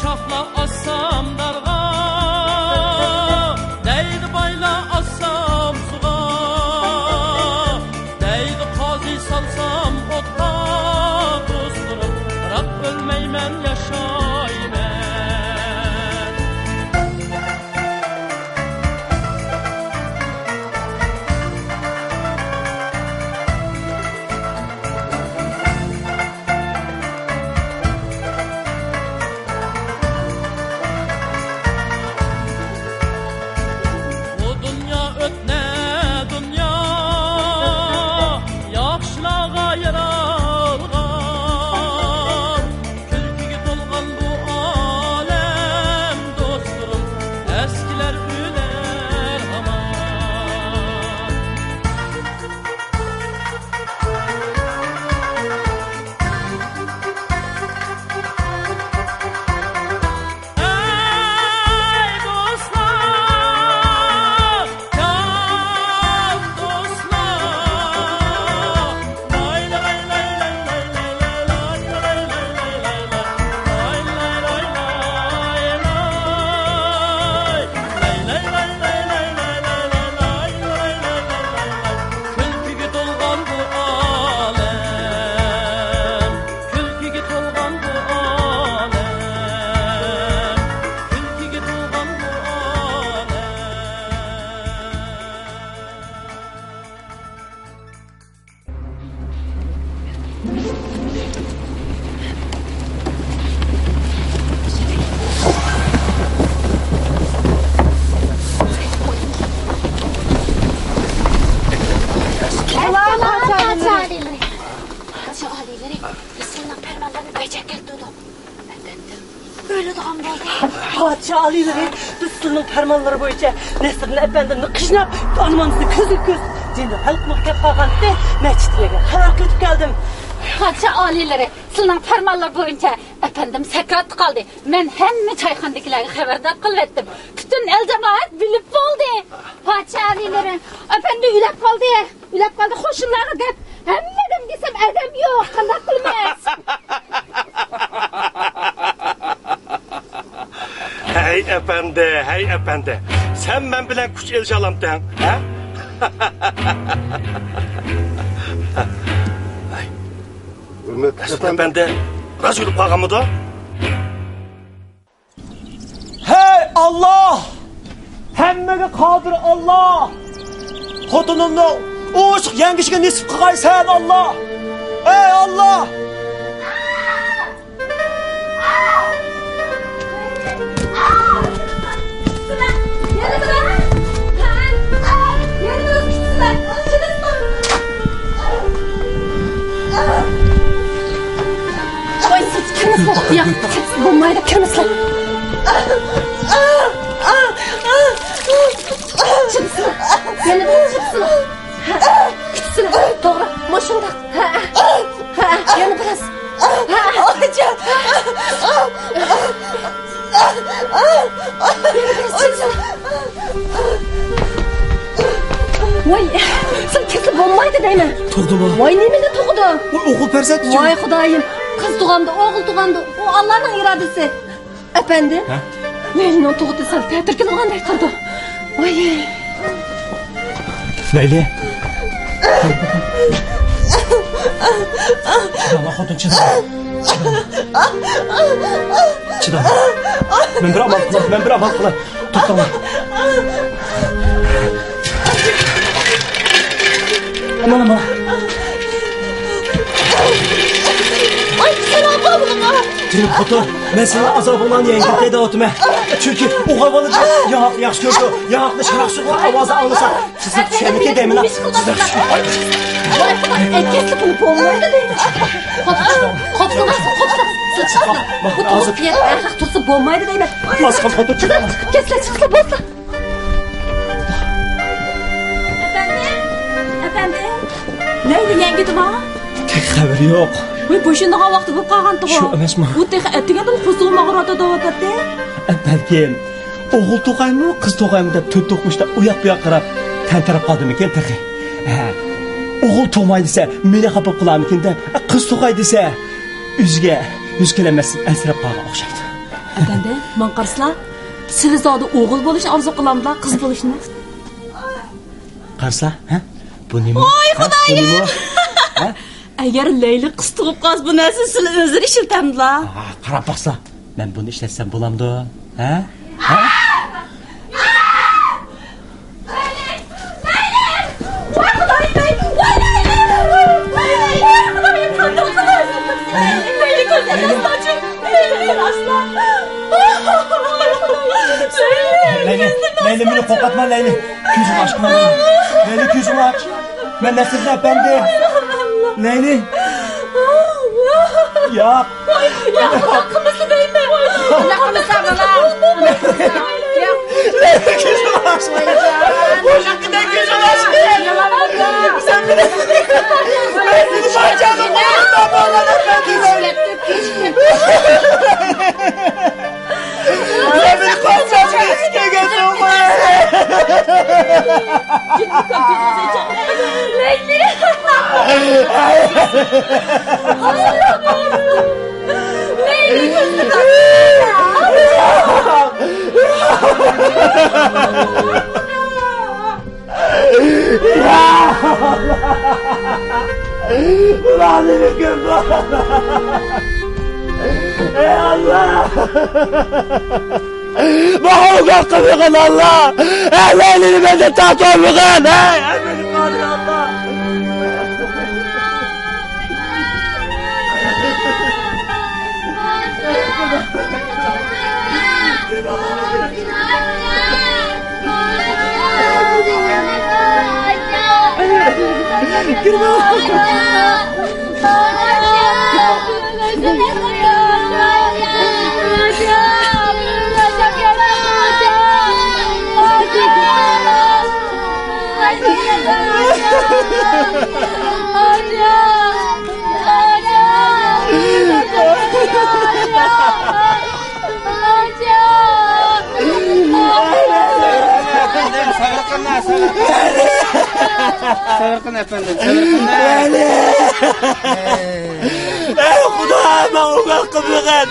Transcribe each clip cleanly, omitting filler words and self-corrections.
Şahla assam darğa, deydi bayla assam suğa, deydi qazi salsam otqa, dostlarım, bırak ölmeymen yaşaymen. Padişah alileri Rüstü'nün fermanları boyunca Nesrin Efendi'nin kışınap tanımanızı közü göz. Şimdi halk muhkep kalkandı meçhidine haber kötü geldim. Padişah alileri sizin fermanlar boyunca efendim sekret kaldı. Ben hem çayxanadakilerge haberdar kılıp ettim. Bütün el cemaat bilip oldu. Padişah alileri efendi ülep kaldı. Ülep kaldı koşulları dep. Hem dedim desem edem yok. Kandak kılmaz. Hey efendi. Sen ben bilen kuş elçi alamdan, ha? Hürmet efendi, Resulü Pagamı da. Hey Allah! Hemmege kadir Allah! Xotunumnu o ışık yengişige nisip kılgay sen Allah! Ey Allah! Oy siz kimsiniz? Ya siz bulmayı da kimsiniz? Çıksın. Yine de çıksın. Küçsün. Doğru. Maşında. Yine biraz. Alacağım. Yine biraz çıksın. Vay sen kesin bulmaydı değil mi? Turdu mu? Vay ne de tokudu? Vay okul perset için. Vay Xudayım. Kız doğandı, oğul doğandı. O Allah'ın iradesi. Efendim? Ha? Neyini o tokudu sen? Petrikil doğandı yıkıldı. Vay. Leyli. Çıdama xotun çıdama. Çıdama. Ben bir amal kılay. Tuttama. Aman. Ay sen abla bunu. Dilim xotu, ben sana azabından yengil dedi otuma. Çünkü o havalı yaxşı gördü. Yağaqlı şıraqçı avazı alırsa. Sizin düşenlik demin ha. Sizin düşenlik. Vay Xuday, kesli bunu boğulmaydı değil mi? Kopsun. Sıçrasın. Bu toğuz piyer ayakta tutsa boğulmaydı değil mi? Askan xotu çıkma. Kesle çıksa bozsa. Efendim? Neydi yenge duma? Tek haberi yok. Vay boşundağa vakti bu qalğan tuğa. Şu emasmı? Bu tex etigedim kusuğuma qurata davatatdi. Belki oğul toğay mı kız toğay mı deb töt toqmuşda uyak buyak qarab tantarab qaldım ekan teqi. Oğul toğmay dese meni xafa qilarmikin deb, qiz to'qay desa o'ziga yuz kelamasdan asrab qolgan o'xshaydi. Efendim, man qarasılar, siz zada oğul bo'lishni orzu qilamdilar, qiz bo'lishni. Qarsa, ha? Bu nima? Voy Xudoyim! Agar Leyli qiz tug'ib qolsa, bu narsa sizlar o'zlari ishiltamdilar. Qarab baqsa, men buni ishlatsam bo'lamdi, ha? Ha? Leyli beni kokatma Leyli. Gözünü aç bana. Leyli gözünü aç. Ben Nesrin efendi. Leyli. Ya. Ya hakkımızı değil mi? Hakkımızı ablalar. Leyli gözünü aç. Bu şekilde gözünü aç. Sen beni. Ben seni bacağını bağırda bağlan efendi. Ya beni korkacağız eski gözüm var. Leyli. Leyli gözünü Ulan benim gözüm. Ey Allah! Mahmut hakkımızın Allah! Ey Leyla'nı benden tahtımızın! Ey benim Kadir Allah! Savarkın efendim, savarkın. Ey Xuda, Mahmut hakkımızın!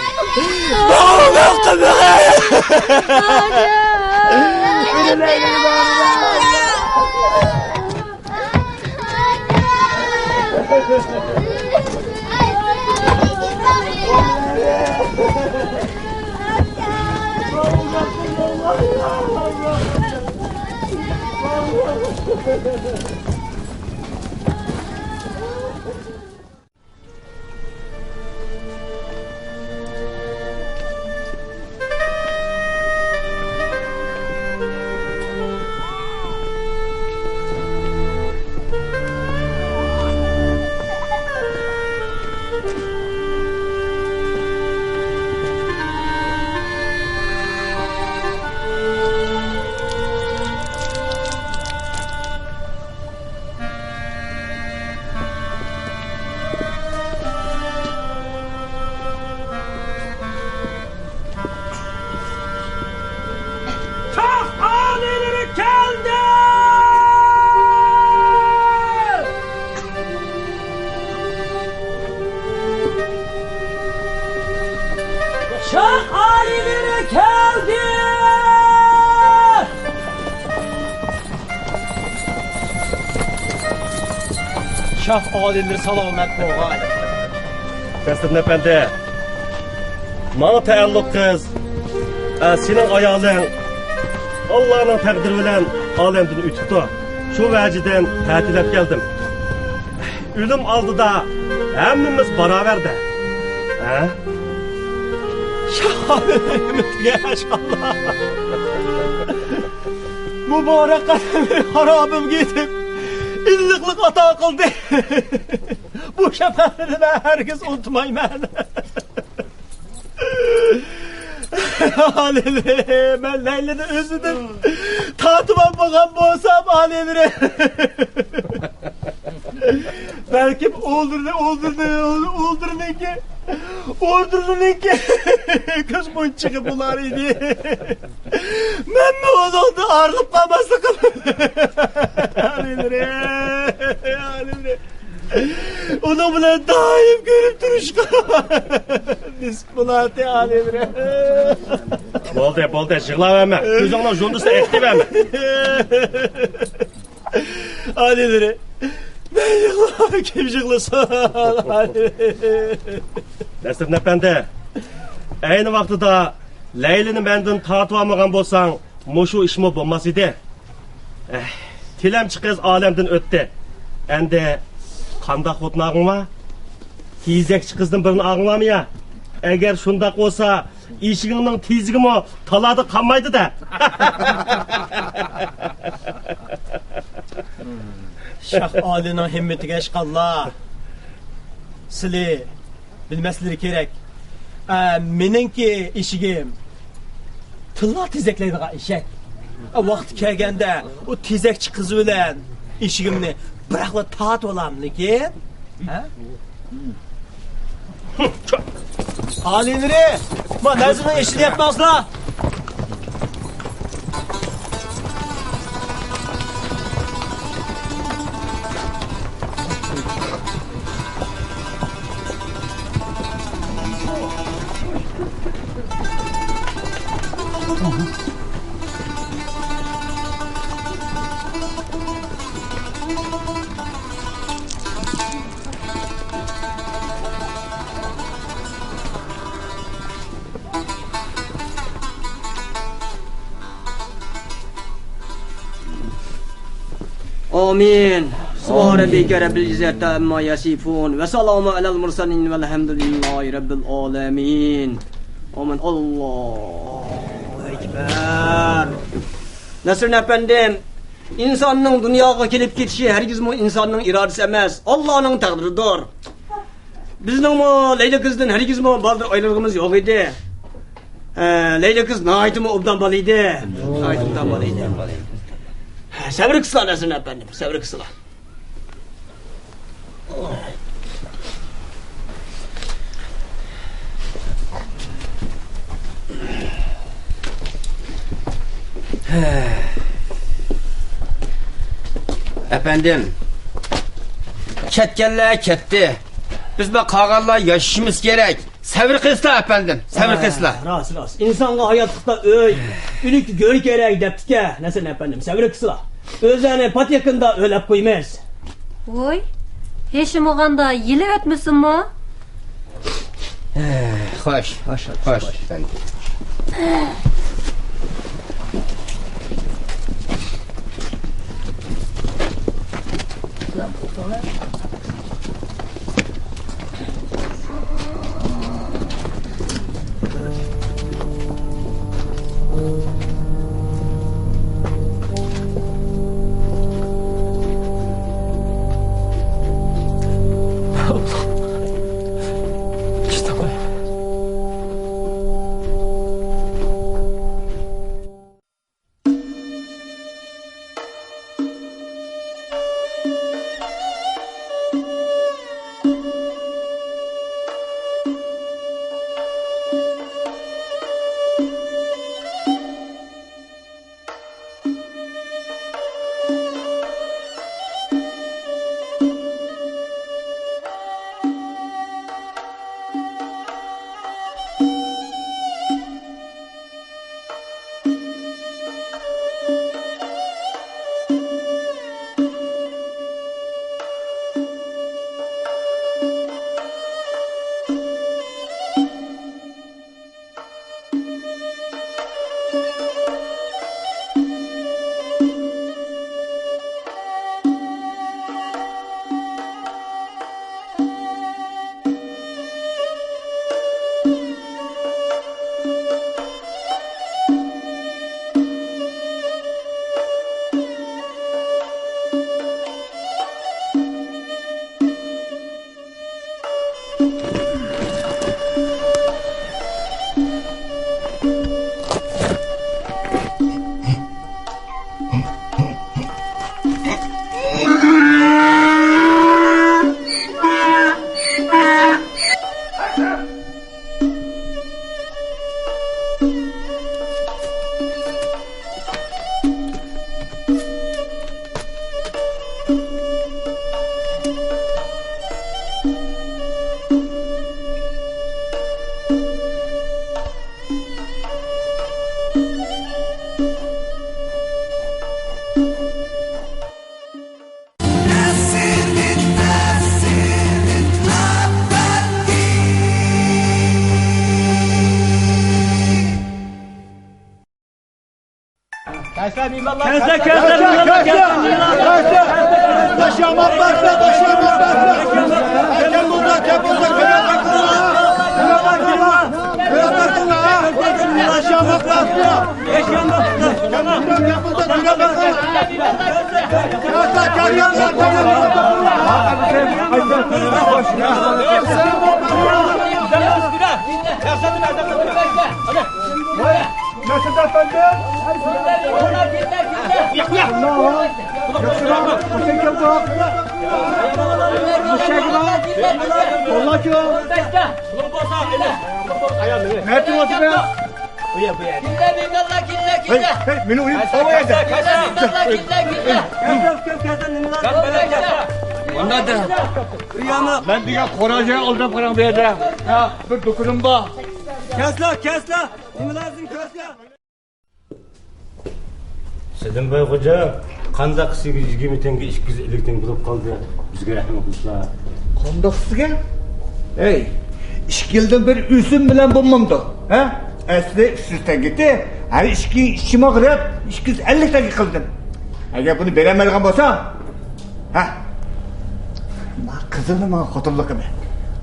Mahmut hakkımızın! Beni Leyla'nı bağırma! Şah alileri salamet boğay. Nesrin efendi. Bana təəlluq qız. Senin ayağın Allah'ın təqdiri bilen alemdini ütüdü. Şu vəciden tətilət geldim. Ölüm aldı da hemmimiz beraber de. Ha? Şah alilerimiz maşallah. Mübarek kademir harabım gidip İlliklik ata kıldı. Bu şefetleri ben herkes unutmayayım ben. Halil'e ben Leyla'nı özledim. Tatıma bakan boğsam Halil'e. Belki öldürdün ki kız boyun çıkıp bunlar idi. Ben mi o zaman ağırlıp kalmazdı kılım. Halil'e. Onun bilan doim ko'rib turishga. Bismillah alimre. Bo'ldi, yig'laverma. Ko'zingdan jundusni aytdiverma. Alimre. Ben yig'lamam, kim yig'lasin? Nasr Efendi, ayni vaqtida Laylini mendan tortib olmagan bo'lsang, mushu ishmi bo'lmas edi. Tilamchi qiz olamdan o'tdi. Endi qanday xotnog'ing var? Tezekchi qizning birini og'inglarmi ya? Agar shunday bo'lsa, eshigingning tezigimi talada qolmaydi-da. Şah Ali'nin himmetiga ishqallah. Sizlar bilmaslig'i kerak. Meningki eshigim tilla tezeklaydigan eshak. Vaqt kelganda o tezekchi qiz bilan eshigimni biraqla tatib olamni lekin. Alimri, ma nazini eshityapmizlar. Amin. Subhane rabbike rabbil izzati amma yasifun ve selamun alel mursalin velhamdülillahi rabbil alamin. Amin. Allahu ekber. Nasr efendim, insanın dünyaya kelip ketişi hergizmi insanın iradesi emas, Allah'ın takdiridir. Bizning Leyla kızdan hergizmi baldır ayrılığımız yok idi. Leyla kız nahaytımı obdan balıydı. Nahaytımdan balıydı. Sabır kısla Nasr efendim, sabır kısla. Efendim, ketkenler ketdi. Biz bu kağanlar yaşışımız gerek. Sabır kısla efendim, sabır kısla. Ras. İnsanga hayatlıkta ülük gör gerek deptike. Nasr efendim, sabır kısla. Özlerine pat yakında ölep koymaz. Oy, heşim oğanda yili ötmüsün mu? Hoş efendim. Ben diye koraca aldım param verdim. Ha, bir dokunum bak. Kesla. Nima lazım kesla? Selimboy hocam, qandaq 820 tenge 250 tenge bo'lib qoldi. Bizga rahmat qilsa. Kondakçıga? Ey, işkilden bir üzüm bilen bulmamdı. Ha? Asli 300 gitti. Her işime girip 250 tenge kıldım. Eğer bunu veremediğim olsa, ha? Kızını bana kutulukımı.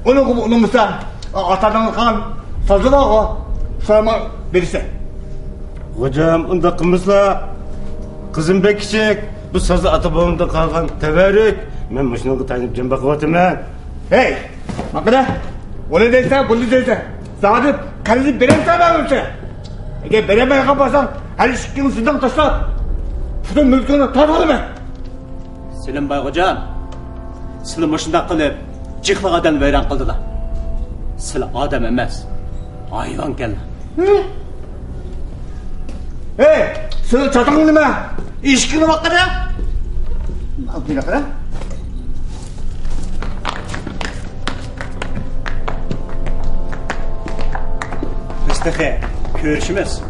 Onu mesela atadan kan sazı var o. Sonra birisi. Hocam, unda qilmasa qizim bek kichik, bu so'zi ota-bobomdan qolgan tabarruk. Men mashinaga tanib jamba qilyapman. Hey, makana. Onu deysen, bunu deysen. Sadece kaleci veremsen ben ölse. Eğer veremediğim olsa, her işin üstünden taşla. Şunun mülkünü tartalım mı? Selimboy hocam, sizlar mushunday qilib jiqlig'idan vayron qildilar. Sizlar odam emas, hayvon keldi. Hey, senin çatın nime? İşkini bak kadar. Al bir dakika. Mustafa, ko'rishimiz.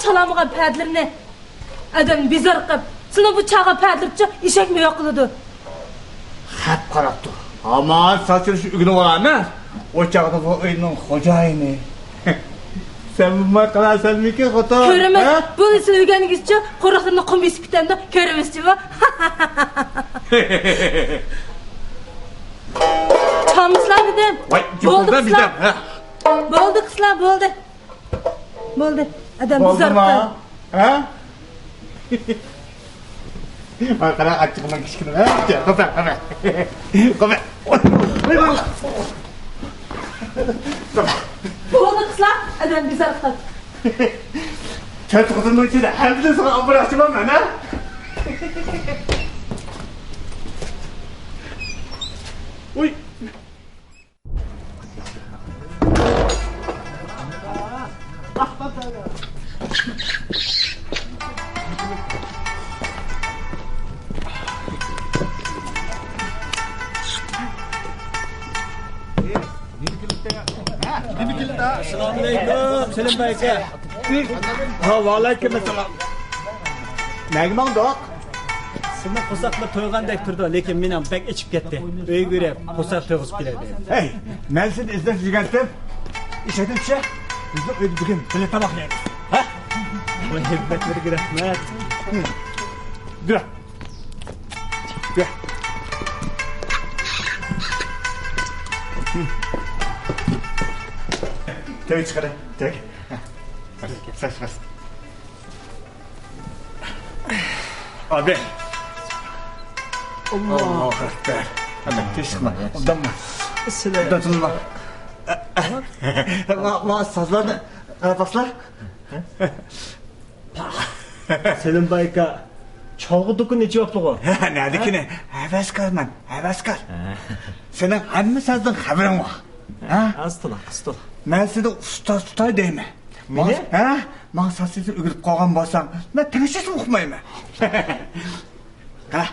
çalamagan pədlərini adam bizar qıb. Sını bu çağa pədlərçə işək mi yoqladı? Hep karattı. Aman saçını şu ürünü var mı? O çağda bu oyunun hocayını. Sen bu kalarsan mı ki hata? Köremez. Bunu söyləyənizcə qoraqlarını qum besib bitəndə köremezçi va. Çalmışlar dedim. Vay, yukarıda bizden. Boldu kızlar, boldu. Boldu. Adam Oldu bizar mu? qıb. Ha? Arkana açıkman kişkinin ha? Kope, kope. Kope. Boldu kızlar, adam bizar qıb. Çöt kutunun içinde hem de sana abur açmam ben ha? Uy. Assalomu alaykum, Selim aka. Ha, aleyküm selam. Nega mangdoq? Sizni qo'saqlar to'ygandek turdi, lekin men ham bak ichib ketdi. Uyga yurib, qo'saq to'yg'izib keladi. Hey, men seni izlab yurgandim. Ishatimcha, bizni uyda bugun birga tamoq yeymiz. Ha? Bu hibbatlarga rahmat. Dur. Dur. Tek çıkarın, tek. Ses. Abi. Allahu Ekber. Hadi teşekkürler. Ondan mı? Ondan tutulma. Ma sazlarını baslar. Selim aka, cholg'i do'kon necha vaqtlig'i? Neredekine? Heveskarsın, heveskar. Senin hamma sazdan haberin var. Ha? Astala. Ben seni usta deyim. Mene? Ha? Ben sazsızı ügürüp koygan bolsam, ben tanışırsın okumayayım. Ha?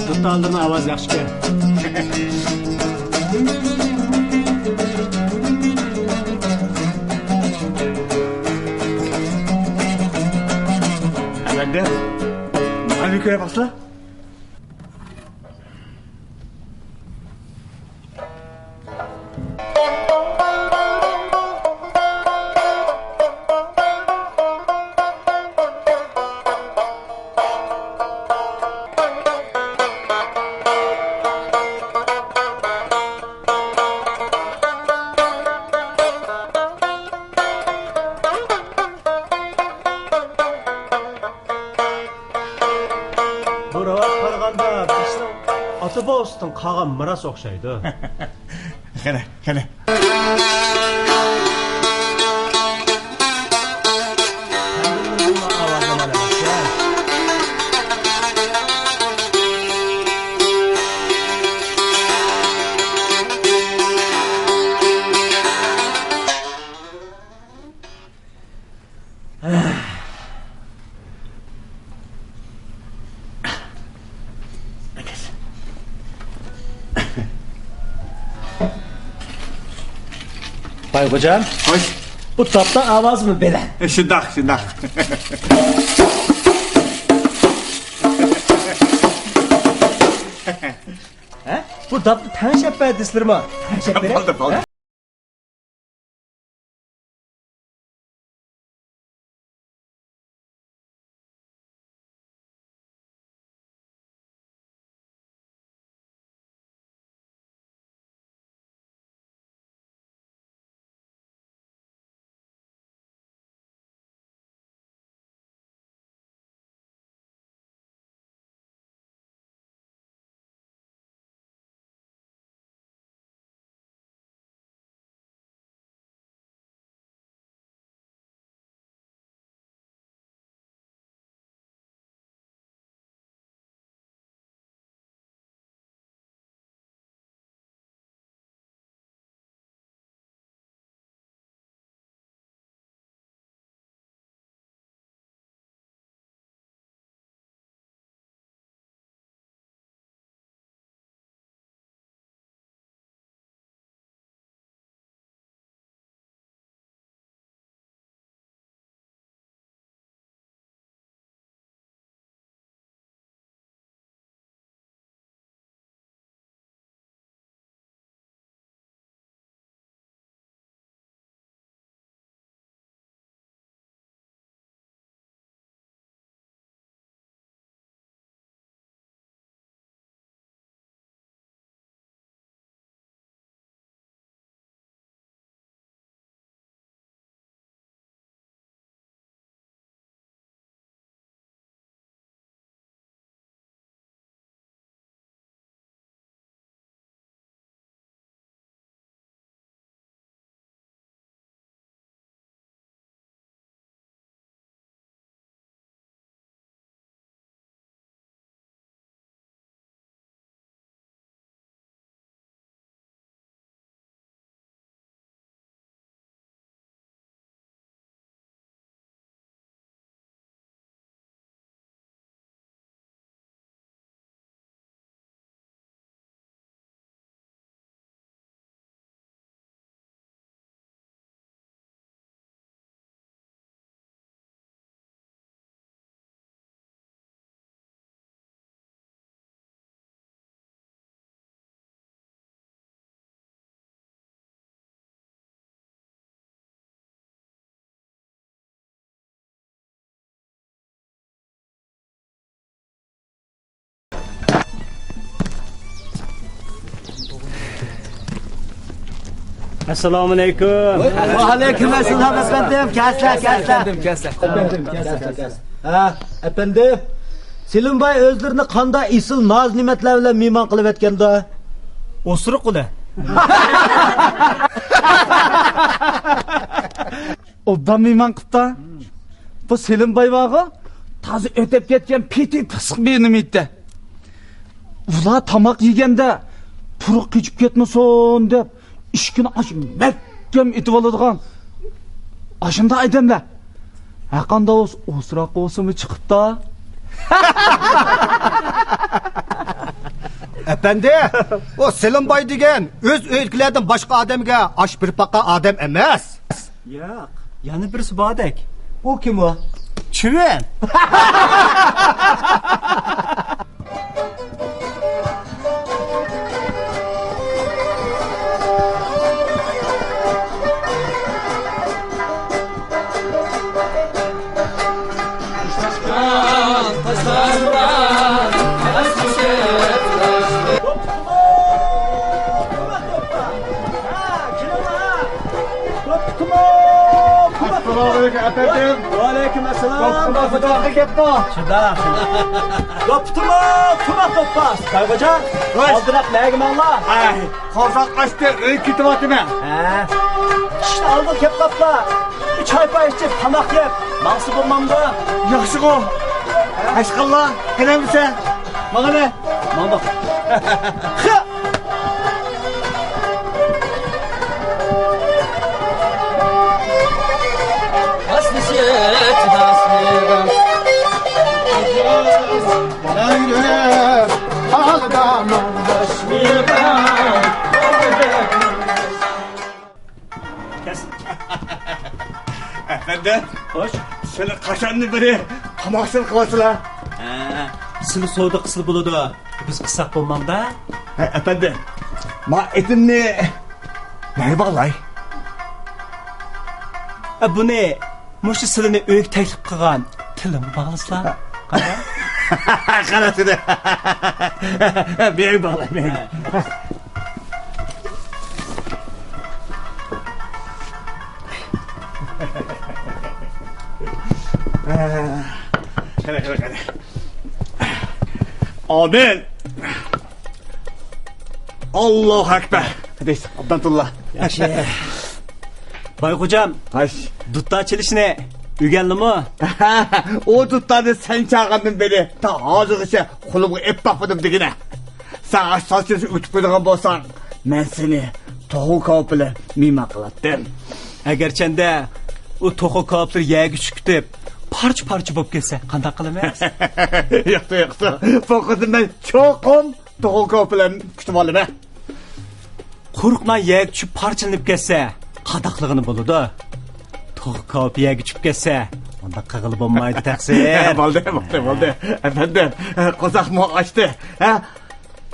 Dutallarning ovozi yaxshi. Efendim? Hadi köye basla. Buraya qaraganda bizning ota-bobosidan qolgan miros o'xshaydi. Kene. Bay hocam, Hoş. bu tapda ovoz mı belə? Şundak. Bu tapda tanışıp verdislerimi? Baldı. Assalomu alaykum. Va alaykum assalom efendim. Kesler. Ha, efendim. Selim Bey özlerini kanda isil naz nimetler bilen mimon qilib etganda. O'siriq ula. Obdan mimon qipta. Bu Selim Bey bağı tazı ötep ketken piti pısık benim itti. Ula tamak yegende puruq keçip ketmesin dep ishkini açıp mehkem etip oladigan aşında adamlar. Aqanda o'sroq o'simi chiqibdi. Efendi, o Selim Bay degen öz öykülerden başka adamga aş bir paqa adam emas. Yo'q, yana birisi bordek. O kim o? Çüven. Efendim. Aleyküm assalam. Kapıda gitti. Şurada. Koptuma, kuma koppas. Kaybocan. Aldırap neyim Allah? Ay, kozak açtı, öykü tıvatı mı? İşte aldı kep kapla. Bir çay pay içip tamak yap. Nasıl bulmam da? Yaxşı o. Aşkallah, hele misin? Bana ne? Bana bak. Efendim, Hoş. seni kaşanlı biri tamaksız kılasılar. Sizli soğuda kısıl buludu. Biz kısak bulmamda. Efendim, ma etinni ne bağlay? Bu ne? Muşu silini öğük teklif kılgan tilim bağlıslar. Kaya? Karasını. Bir bağlay, bir. Hele. Amin. Allahu Ekber. Hadi, Abdullah. Yaxşı. Bay hocam, Haş. dutta açılışını ügenli mi? O tuttanı sen çağırdın beni. Ta ağzı kulumu ep bakmadım digine. Sen aşağısı uçup koyduğun bolsan, ben seni toğu kapılı mima kılattım. Eğerçende o toğu kapıları yeği küçüktüp parça bop kelse kanday kılamayız? Yoxdu. Bu kızım ben çoğum toğu kapılarını kütüp alayım he. Kurukla yeği küçüp parçalanıp kelse qadaqlığını buludu. Toğu kapı yeği küçüp kelse onda kığılıp olmaydı taksir. Oldu. Efendim, kozak mı açtı?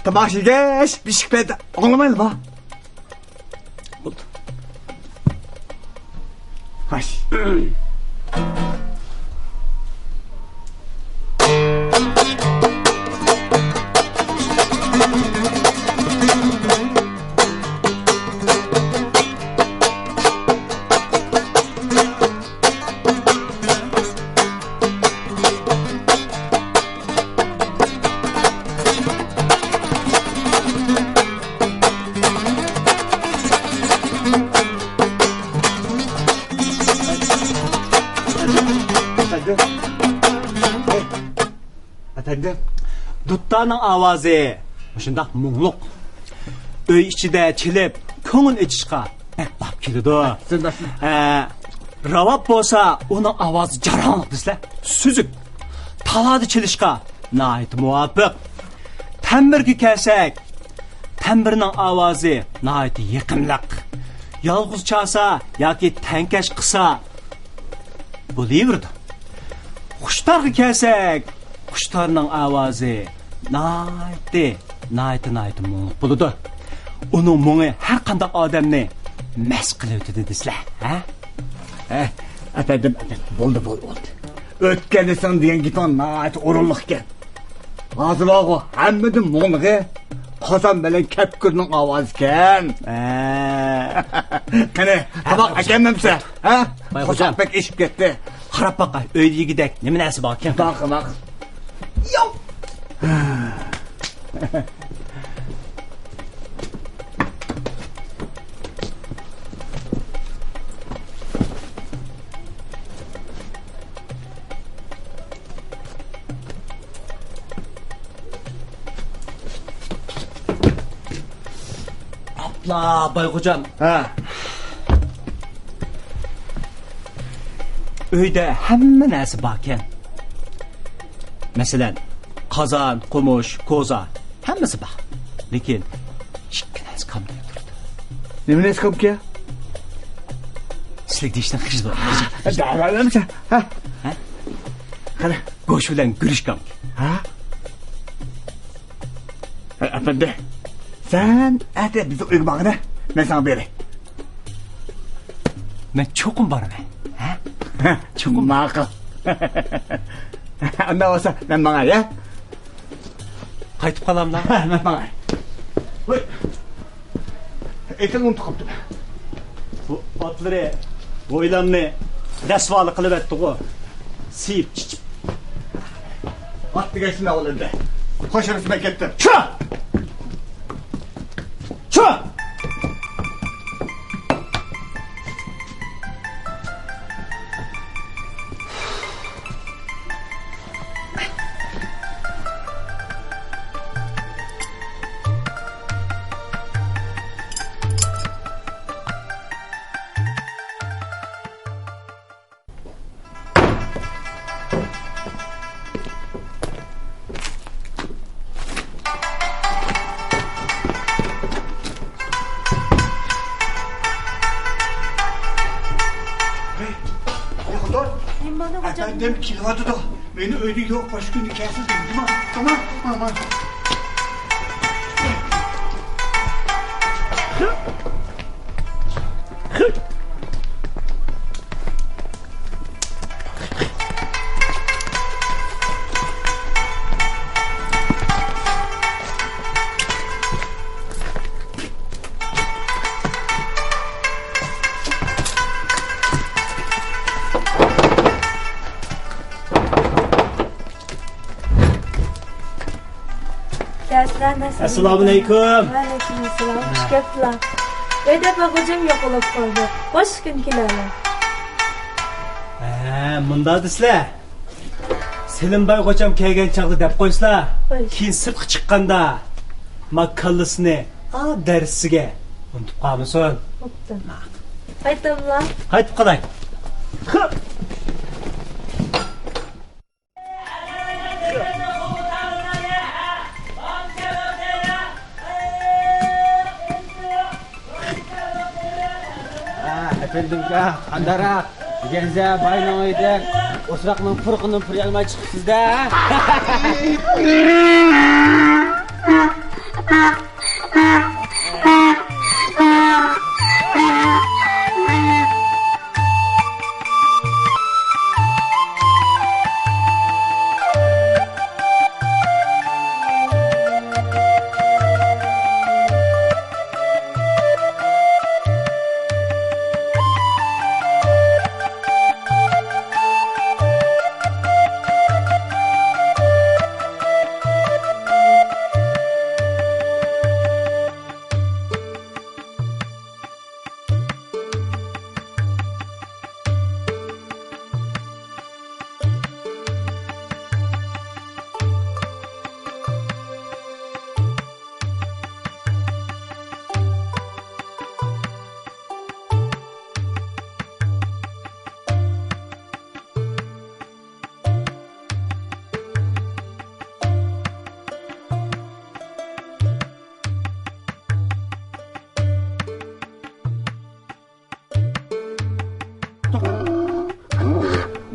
Tamam geç, bir şikayet anlamayın mı? Oldu. Haş. Efendim? Duttanın avazı şundaq muğluq. Öy içide çilip köngül içişqa bak kilidu. Ravab bolsa onun avazı jaranlıq desler. Süzük. Taladı çilişqa nait muvafiq. Tembirga kelsak, tembirning avazı nait yiqimliq. Yolg'iz çalsa yoki tankash qilsa bo'laverdi. Qushlarga kelsak, qushlarning ovozi nait muğluq bo'ladi. Uning muği har qanday odamni mast qilib o'tadi deslar, ha? Efendim, oldu. Ötkenisin diyen git on nait orulluq gel. Hazır oğu, hemmedin muğluğu Qozon bilan kapkurning ovozikan. Qani, qabaq akamimsa, ha? Bayxo'jam Qozonbek eshib ketdi. qarab baqa, uydagidek nima narsa bor ekan? Baq. Yo'q. La Bayxo'jam. Ha. Uyda hamma narsa bor ekan. Masalan, qozon, qumush, ko'za, hammasi bor. Lekin ikki narsa qolmay turibdi. Nima narsa qolib kel? Sizlik deyishdan qiz bor. Da'valamsa. Ha. Qara, go'sht bilan guruch qam. Ha? Afandi. Sen ate bizi uyga bag'da. Men sana beray. Men cho'qim boraman. Ha? Cho'qim ma'qul. Anda bo'lsa, men mangay, ya. Qaytib qolamlar. Men mangay. Voy. Etin unutib qopti. Bu otlari o'ylamni rasvoli qilib etdi-ku. Siyib chichib. Vaqtiga shunday bo'ldi. Qo'shirib ketdim. Shu! Shu! Efendim kilodu da beni öyle yok başka gün hikayesi değil mi? Tamam. Assalomu alaykum. Aleykümselam. Xush kelibsizlar. Uyda Bayxo'jam yo'qolib qoldi. Boshqa kun keladi. Munda desizlar. Selim Bayxo'jam kelgan chaqda deb qo'ysizlar. Keyin sirtqa chiqqanda makallasini darsiga unutib qolmasin. Bo'pti. Qaytamlar. Qaytib qolay. Efendimga, qandaroq, deganza baynoyda o'sroqning furqini purolmay chiqibsiz-da.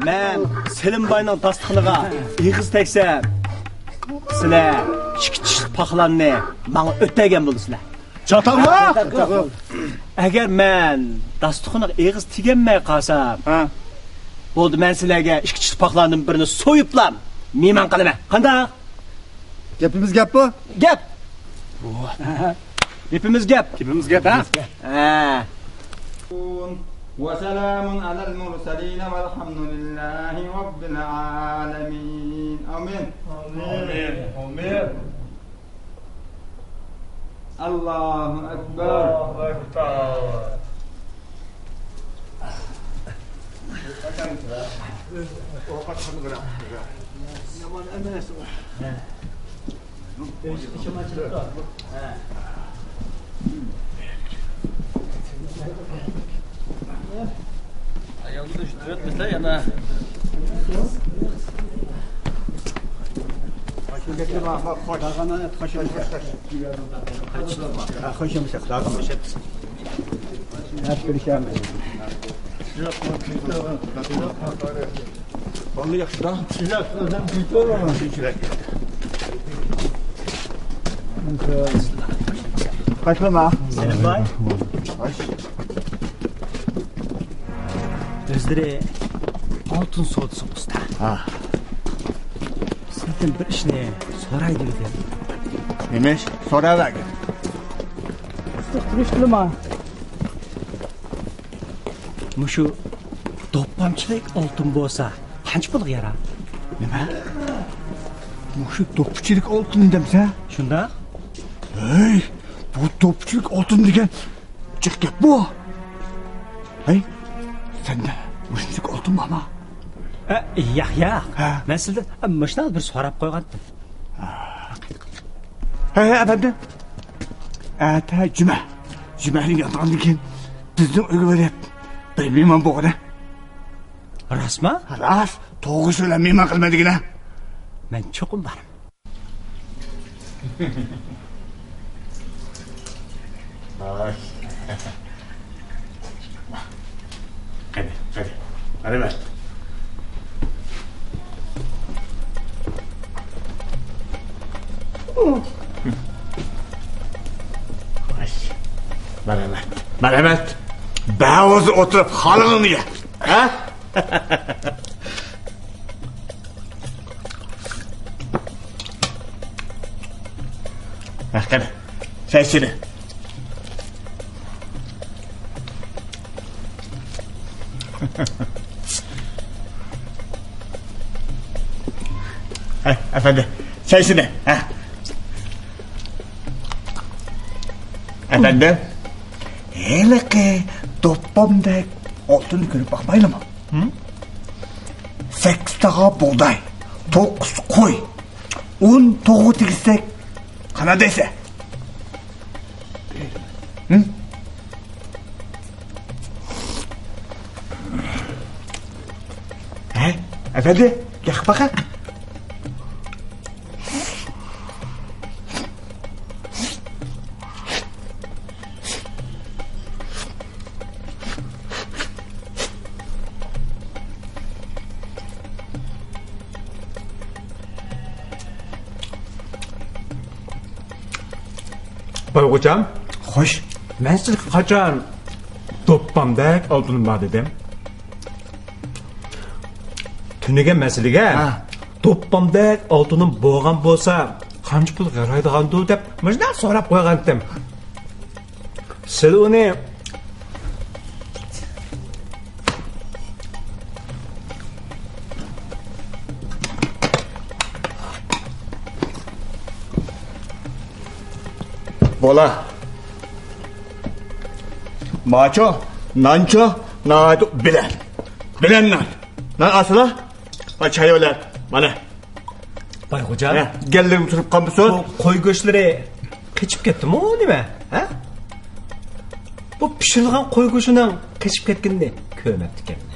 Men Selim bayning dasturxoniga ig'iz tegsam, sizlar ichki paxlanni menga o'tagan bo'lasizlar. Çatanma! Agar men dasturxoniga ig'iz teganmay qolsam, bo'ldi, men sizlarga ichki paxlanning birini so'yiblam, mehmon qilaman. Qanday? Gapimiz gap bu? Gap. Hepimiz gap. Hepimiz gap ha? وسلام على المرسلين والحمد لله رب العالمين آمين Amin. Amin. الله أكبر Vallahi yaxşı da. Kaçma. Selim bay. Özleri altın soğutusun usta. Sizden bir işini soraydı dedim. Neymiş? Sonra ver. Muşu doppamçılık altın bolsa qancha pul yarar? Nima? Muşu topçilik oltun demse? Shunda? Hey, bu topçilik oltun degan jiq gap bu. Hey, sende muşlik oltun ama. Yo'q. Men sizdan mashna bir so'rab qo'ygandim. Hey efendim. Ata Cuma'ning yatağından keyin bizning uyga berib. Bilmayman bu kadar. Rostmi? Rost, to'g'ri so'lamayman qilmadigina. Men cho'qim borim. Hadi be. Merhamet. Bağızı oturup halını ye. Ha? Bak hadi. Sen şimdi. Efendim. Sen şimdi. Ha? Efendim. Hele ki toppamdek altını görüp bakmayalım mı? 8 tağa buğday, 9 koy, 10 toğu tigizsek kana dese. He? Efendi, gel bakın. Boygucam. Hoş. Men sizga qachon doppamdak oltinim bor dedim. Tuniga masalaga doppamdak oltinim bo'lgan bo'lsa qancha pul yaraydigandu deb mana so'rab qo'ygandim. Siz uni Bola. Maço, nanço, nadu bilen. Bilen nan. Nan asla? Ha çay öler. Bana. Boygucam. Geldim tutup kampüsün. Qo'y go'shtlari qechib ketdimi u nima? Ha? Bu pishirilgan qo'y go'shtining qechib ketganini ko'rmabdi ekan.